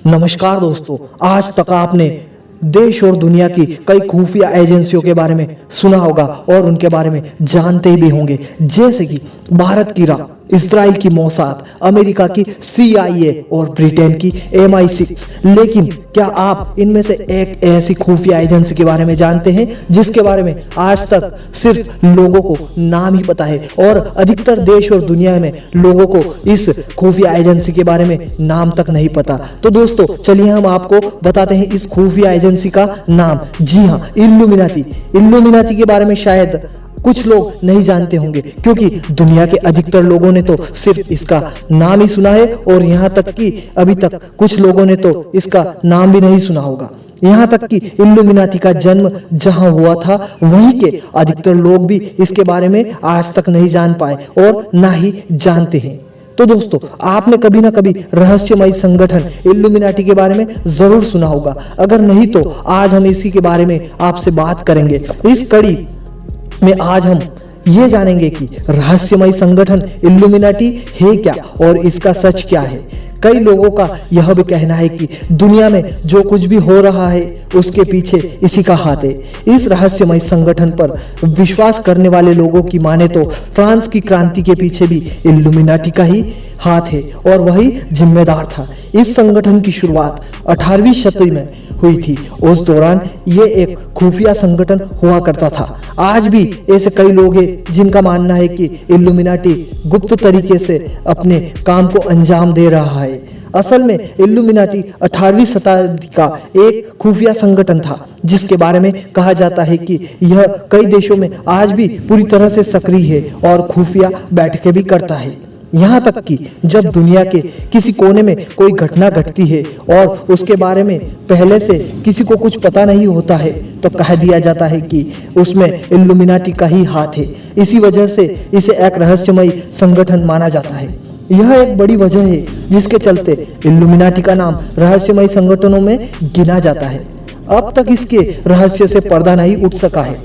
नमस्कार दोस्तों, आज तक आपने देश और दुनिया की कई खुफिया एजेंसियों के बारे में सुना होगा और उनके बारे में जानते भी होंगे, जैसे कि भारत की रा, इजराइल की मोसाद, अमेरिका की CIA और ब्रिटेन की MI6। लेकिन क्या आप इनमें से एक ऐसी खुफिया एजेंसी के बारे में जानते हैं जिसके बारे में आज तक सिर्फ लोगों को नाम ही पता है और अधिकतर देश और दुनिया में लोगों को इस खुफिया एजेंसी के बारे में नाम तक नहीं पता। तो दोस्तों चलिए हम आपको बताते हैं इस खुफिया एजेंसी का नाम। जी हाँ, इल्लुमिनाती के बारे में शायद कुछ लोग नहीं जानते होंगे, क्योंकि दुनिया के अधिकतर लोगों ने तो सिर्फ इसका नाम ही सुना है और यहाँ तक कि अभी तक कुछ लोगों ने तो इसका नाम भी नहीं सुना होगा। यहाँ तक कि इल्लुमिनाती का जन्म जहाँ हुआ था वहीं के अधिकतर लोग भी इसके बारे में आज तक नहीं जान पाए और ना ही जानते हैं। तो दोस्तों आपने कभी ना कभी रहस्यमय संगठन इल्लुमिनाटी के बारे में जरूर सुना होगा। अगर नहीं तो आज हम इसी के बारे में आपसे बात करेंगे। इस कड़ी में आज हम ये जानेंगे कि रहस्यमय संगठन इल्लुमिनाटी है क्या और इसका सच क्या है। कई लोगों का यह भी कहना है कि दुनिया में जो कुछ भी हो रहा है उसके पीछे इसी का हाथ है। इस रहस्यमय संगठन पर विश्वास करने वाले लोगों की माने तो फ्रांस की क्रांति के पीछे भी इल्लुमिनाटी का ही हाथ है और वही जिम्मेदार था। इस संगठन की शुरुआत 18वीं शताब्दी में हुई थी। उस दौरान ये एक खुफिया संगठन हुआ करता था। आज भी ऐसे कई लोग हैं जिनका मानना है कि इल्लुमिनाटी गुप्त तरीके से अपने काम को अंजाम दे रहा है। असल में इल्लुमिनाटी 18वीं शताब्दी का एक खुफिया संगठन था जिसके बारे में कहा जाता है कि यह कई देशों में आज भी पूरी तरह से सक्रिय है और खुफिया बैठकें भी करता है। यहाँ तक कि जब दुनिया के किसी कोने में कोई घटना घटती है और उसके बारे में पहले से किसी को कुछ पता नहीं होता है तो कह दिया जाता है कि उसमें इल्लुमिनाटी का ही हाथ है। इसी वजह से इसे एक रहस्यमय संगठन माना जाता है। यह एक बड़ी वजह है जिसके चलते इल्लुमिनाटी का नाम रहस्यमय संगठनों में गिना जाता है। अब तक इसके रहस्य से पर्दा नहीं उठ सका है।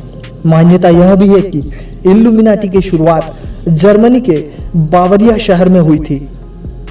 मान्यता यह भी है कि इल्लुमिनाटी की शुरुआत जर्मनी के बावरिया शहर में हुई थी।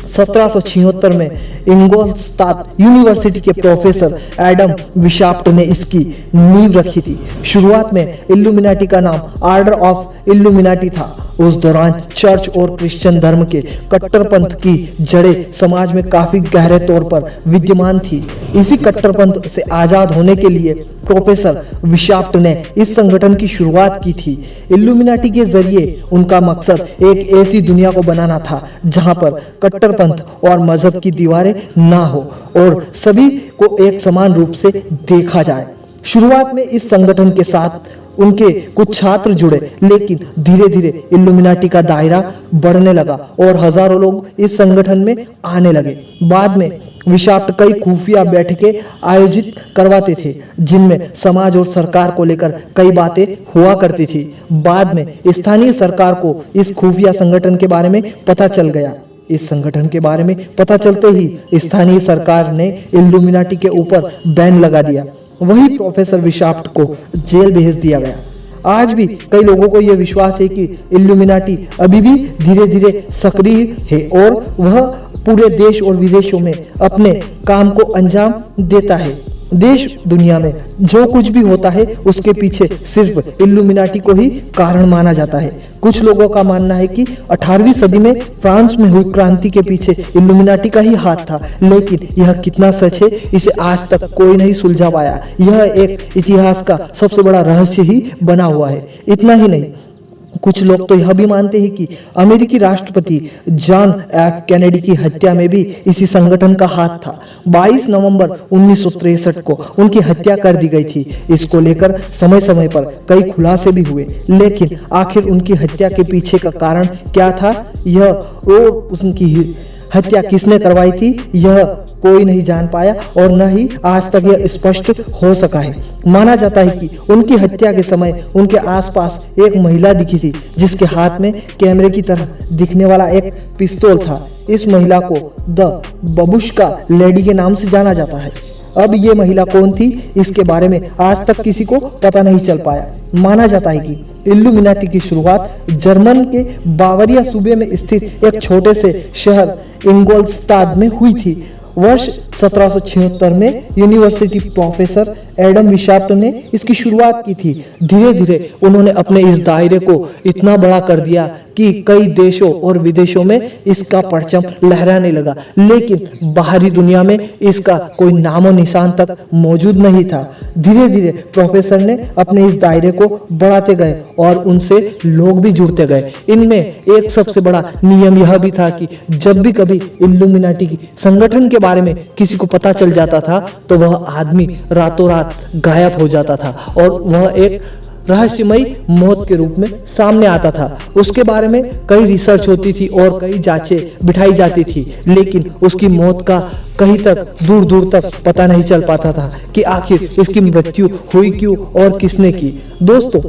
1776 में इंगोलस्ताद यूनिवर्सिटी के प्रोफेसर एडम विशाप्ट ने इसकी नींव रखी थी। शुरुआत में इल्लुमिनाटी का नाम ऑर्डर ऑफ इल्लुमिनाटी था। उस दौरान चर्च और क्रिश्चियन धर्म के कट्टरपंथ की जड़ें समाज में काफी गहरे तौर पर विद्यमान थी। इसी कट्टरपंथ से आजाद होने के लिए प्रोफेसर विशाप्ट ने इस संगठन की शुरुआत की थी। इल्लुमिनाटी के जरिए उनका मकसद एक ऐसी दुनिया को बनाना था जहां पर कट्टरपंथ और मजहब की दीवारें ना हो और सभी को एक समान रूप से देखा जाए। शुरुआत में इस संगठन के साथ उनके कुछ छात्र जुड़े, लेकिन धीरे धीरे इल्लुमिनाटी का दायरा बढ़ने लगा और हजारों लोग इस संगठन में आने लगे। बाद में विशाप्ट कई खुफिया बैठकें आयोजित करवाते थे जिनमें समाज और सरकार को लेकर कई बातें हुआ करती थी। बाद में स्थानीय सरकार को इस खुफिया संगठन के बारे में पता चल गया। इस संगठन के बारे में पता चलते ही स्थानीय सरकार ने इल्लुमिनाटी के ऊपर बैन लगा दिया। वही प्रोफेसर विशाप्ट को जेल भेज दिया गया। आज भी कई लोगों को यह विश्वास है कि इल्लुमिनाटी अभी भी धीरे धीरे सक्रिय है और वह पूरे देश और विदेशों में अपने काम को अंजाम देता है। देश दुनिया में जो कुछ भी होता है उसके पीछे सिर्फ इल्लुमिनाटी को ही कारण माना जाता है। कुछ लोगों का मानना है कि 18वीं सदी में फ्रांस में हुई क्रांति के पीछे इल्लुमिनाटी का ही हाथ था, लेकिन यह कितना सच है इसे आज तक कोई नहीं सुलझा पाया। यह एक इतिहास का सबसे बड़ा रहस्य ही बना हुआ है। इतना ही नहीं, कुछ लोग तो यह भी मानते हैं कि अमेरिकी राष्ट्रपति जॉन एफ कैनेडी की हत्या में भी इसी संगठन का हाथ था। 22 नवंबर 1963 को उनकी हत्या कर दी गई थी। इसको लेकर समय समय पर कई खुलासे भी हुए, लेकिन आखिर उनकी हत्या के पीछे का कारण क्या था, यह और उनकी हत्या किसने करवाई थी, यह कोई नहीं जान पाया और न ही आज तक यह स्पष्ट हो सका है। माना जाता है कि उनकी हत्या के समय उनके आसपास एक महिला दिखी थी जिसके हाथ में कैमरे की तरह दिखने वाला एक पिस्तौल था। इस महिला को द बबुश्का लेडी के नाम से जाना जाता है। अब ये महिला कौन थी इसके बारे में आज तक किसी को पता नहीं चल पाया। माना जाता है कि इल्लुमिनाटी की शुरुआत जर्मन के बावरिया सूबे में स्थित एक छोटे से शहर इंगोलस्ताद में हुई थी। वर्ष 1776 में यूनिवर्सिटी प्रोफेसर एडम विशाप्ट ने इसकी शुरुआत की थी। धीरे धीरे उन्होंने अपने इस दायरे को इतना बड़ा कर दिया कि कई देशों और विदेशों में इसका परचम लहराने लगा, लेकिन बाहरी दुनिया में इसका कोई नामो निशान तक मौजूद नहीं था। धीरे धीरे प्रोफेसर ने अपने इस दायरे को बढ़ाते गए और उनसे लोग भी जुड़ते गए। इनमें एक सबसे बड़ा नियम यह भी था कि जब भी कभी इल्यूमिनाटी की संगठन के बारे में किसी को पता चल जाता था तो वह आदमी रातों रात गायब हो जाता था और वह एक रहस्यमयी मौत के रूप में सामने आता था। उसके बारे में कई रिसर्च होती थी और कई जांचें बिठाई जाती थी, लेकिन उसकी मौत का कहीं तक दूर दूर तक पता नहीं चल पाता था कि आखिर इसकी मृत्यु हुई क्यों और किसने की। दोस्तों,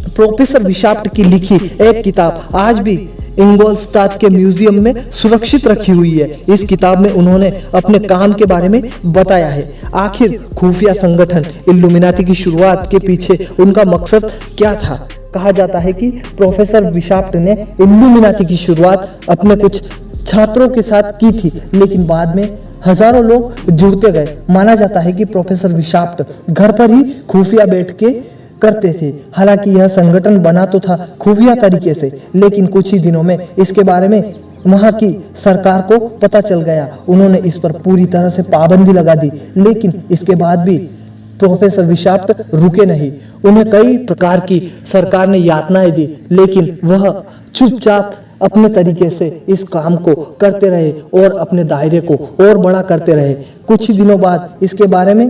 प्रोफेसर विशाप्ट की लिखी एक किताब आज भी इंगोलस्टाट के म्यूजियम में सुरक्षित रखी हुई है। इस किताब में उन्होंने अपने काम के बारे में बताया है। आखिर खुफिया संगठन इल्यूमिनाटी की शुरुआत के पीछे उनका मकसद क्या था। कहा जाता है कि प्रोफेसर विशाप्ट ने इल्यूमिनाटी की शुरुआत अपने कुछ छात्रों के साथ की थी, लेकिन बाद में हजारों लोग जुड़ते गए। माना जाता है कि प्रोफेसर विशाप्ट घर पर ही खुफिया बैठ के करते थे। हालांकि यह संगठन बना तो था खुफिया तरीके से, लेकिन कुछ ही दिनों में इसके बारे में वहां की सरकार को पता चल गया। उन्होंने इस पर पूरी तरह से पाबंदी लगा दी, लेकिन इसके बाद भी प्रोफेसर विशाप्ट रुके नहीं। उन्हें कई प्रकार की सरकार ने यातनाएं दी, लेकिन वह चुपचाप अपने तरीके से इस काम को करते रहे और अपने दायरे को और बड़ा करते रहे। कुछ ही दिनों बाद इसके बारे में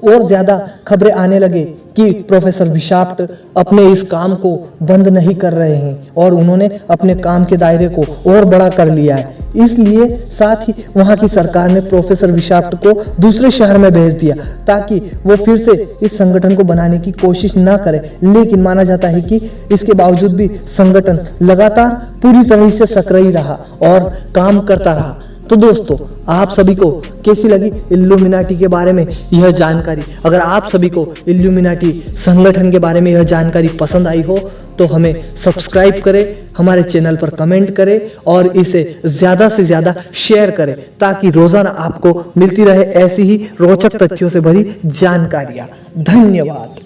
और ज्यादा खबरें आने लगे कि प्रोफेसर विशाप्ट अपने इस काम को बंद नहीं कर रहे हैं और उन्होंने अपने काम के दायरे को और बड़ा कर लिया है। इसलिए साथ ही वहां की सरकार ने प्रोफेसर विशाप्ट को दूसरे शहर में भेज दिया ताकि वो फिर से इस संगठन को बनाने की कोशिश ना करे। लेकिन माना जाता है कि इसके बावजूद भी संगठन लगातार पूरी तरह से सक्रिय रहा और काम करता रहा। तो दोस्तों, आप सभी को कैसी लगी इल्यूमिनाटी के बारे में यह जानकारी? अगर आप सभी को इल्यूमिनाटी संगठन के बारे में यह जानकारी पसंद आई हो तो हमें सब्सक्राइब करें, हमारे चैनल पर कमेंट करें और इसे ज़्यादा से ज़्यादा शेयर करें ताकि रोज़ाना आपको मिलती रहे ऐसी ही रोचक तथ्यों से भरी जानकारियाँ। धन्यवाद।